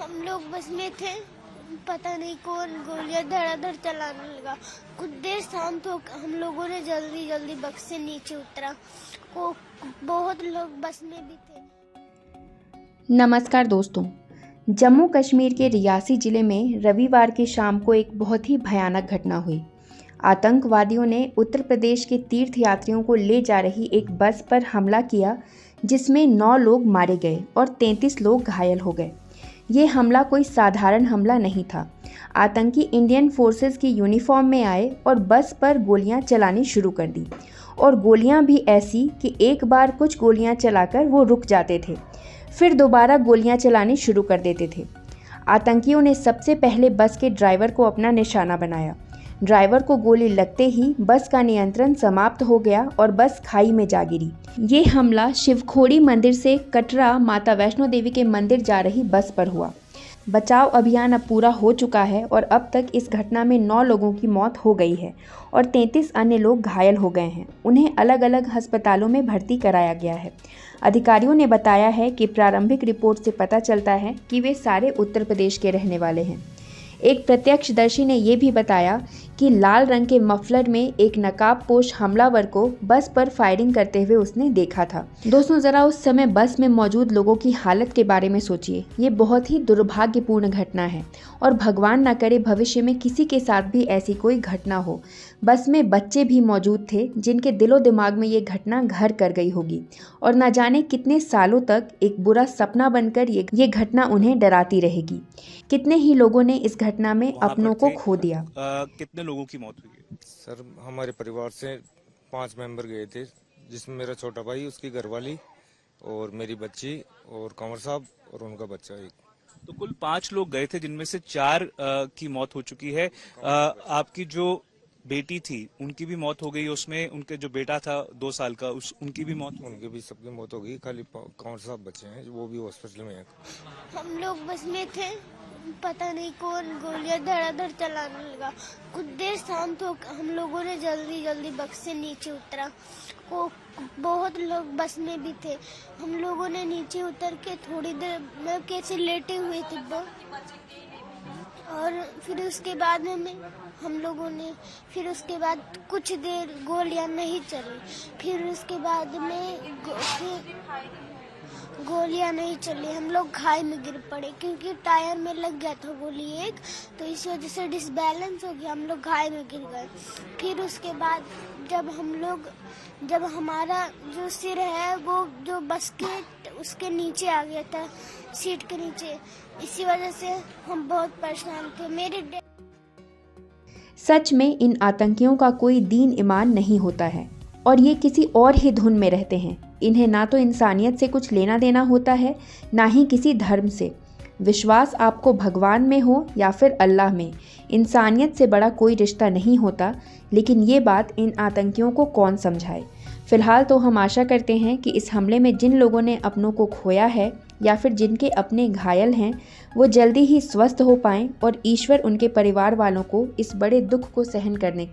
हम लोग बस में थे, पता नहीं कौन गोलियां धड़ाधड़ चलाने लगा। कुछ देर शांत हो हम लोगों ने जल्दी जल्दी बस से नीचे उतरा। को बहुत लोग बस में भी थे। नमस्कार दोस्तों, जम्मू कश्मीर के रियासी जिले में रविवार की शाम को एक बहुत ही भयानक घटना हुई। आतंकवादियों ने उत्तर प्रदेश के तीर्थयात्रियों को ले जा रही एक बस पर हमला किया, जिसमें 9 लोग मारे गए और 33 लोग घायल हो गए। ये हमला कोई साधारण हमला नहीं था। आतंकी इंडियन फोर्सेस की यूनिफॉर्म में आए और बस पर गोलियां चलानी शुरू कर दी, और गोलियां भी ऐसी कि एक बार कुछ गोलियां चलाकर वो रुक जाते थे, फिर दोबारा गोलियां चलानी शुरू कर देते थे। आतंकियों ने सबसे पहले बस के ड्राइवर को अपना निशाना बनाया। ड्राइवर को गोली लगते ही बस का नियंत्रण समाप्त हो गया और बस खाई में जा गिरी। ये हमला शिवखोड़ी मंदिर से कटरा माता वैष्णो देवी के मंदिर जा रही बस पर हुआ। बचाव अभियान अब पूरा हो चुका है और अब तक इस घटना में 9 लोगों की मौत हो गई है और 33 अन्य लोग घायल हो गए हैं। उन्हें अलग अलग अस्पतालों में भर्ती कराया गया है। अधिकारियों ने बताया है कि प्रारंभिक रिपोर्ट से पता चलता है कि वे सारे उत्तर प्रदेश के रहने वाले हैं। एक प्रत्यक्षदर्शी ने यह भी बताया कि लाल रंग के मफलर में एक नकाबपोश हमलावर को बस पर फायरिंग करते हुए उसने देखा था। दोस्तों, जरा उस समय बस में मौजूद लोगों की हालत के बारे में सोचिए। ये बहुत ही दुर्भाग्यपूर्ण घटना है और भगवान न करे भविष्य में किसी के साथ भी ऐसी कोई घटना हो। बस में बच्चे भी मौजूद थे जिनके दिलो दिमाग में ये घटना घर कर गई होगी और न जाने कितने सालों तक एक बुरा सपना बनकर ये घटना उन्हें डराती रहेगी। कितने ही लोगों ने इस घटना में अपनों को खो दिया। कितने लोगों की मौत हुई है? सर, हमारे परिवार से 5 मेंबर गए थे, जिसमें मेरा छोटा भाई, उसकी घरवाली और मेरी बच्ची और कंवर साहब और उनका बच्चा एक। तो कुल 5 लोग गए थे, जिनमें से 4 की मौत हो चुकी है। आपकी जो बेटी थी उनकी भी मौत हो गई, उसमें उनके जो बेटा था 2 साल का उनकी भी मौत, उनकी भी सबकी मौत हो गई। खाली कंवर साहब बच्चे हैं, वो भी हॉस्पिटल में हैं। हम लोग बस में थे, पता नहीं कौन गोलियां धड़ाधड़ चलाने लगा। कुछ देर शांत हो हम लोगों ने जल्दी जल्दी बस से नीचे उतरा। को बहुत लोग बस में भी थे। हम लोगों ने नीचे उतर के थोड़ी देर में कैसे लेटे हुए थे और फिर उसके बाद फिर उसके बाद कुछ देर गोलियां नहीं चली। फिर उसके बाद में गोलियां नहीं चली, हम लोग खाई में गिर पड़े क्योंकि टायर में लग गया था गोली एक, तो इस वजह से डिसबैलेंस हो गया, हम लोग खाई में गिर गए। फिर उसके बाद जब हमारा जो सिर है वो जो बस के उसके नीचे आ गया था, सीट के नीचे, इसी वजह से हम बहुत परेशान थे। सच में इन आतंकियों का कोई दीन ईमान नहीं होता है और ये किसी और ही धुन में रहते हैं। इन्हें ना तो इंसानियत से कुछ लेना देना होता है, ना ही किसी धर्म से। विश्वास आपको भगवान में हो या फिर अल्लाह में, इंसानियत से बड़ा कोई रिश्ता नहीं होता। लेकिन ये बात इन आतंकियों को कौन समझाए। फिलहाल तो हम आशा करते हैं कि इस हमले में जिन लोगों ने अपनों को खोया है या फिर जिनके अपने घायल हैं, वो जल्दी ही स्वस्थ हो पाएं और ईश्वर उनके परिवार वालों को इस बड़े दुख को सहन करने की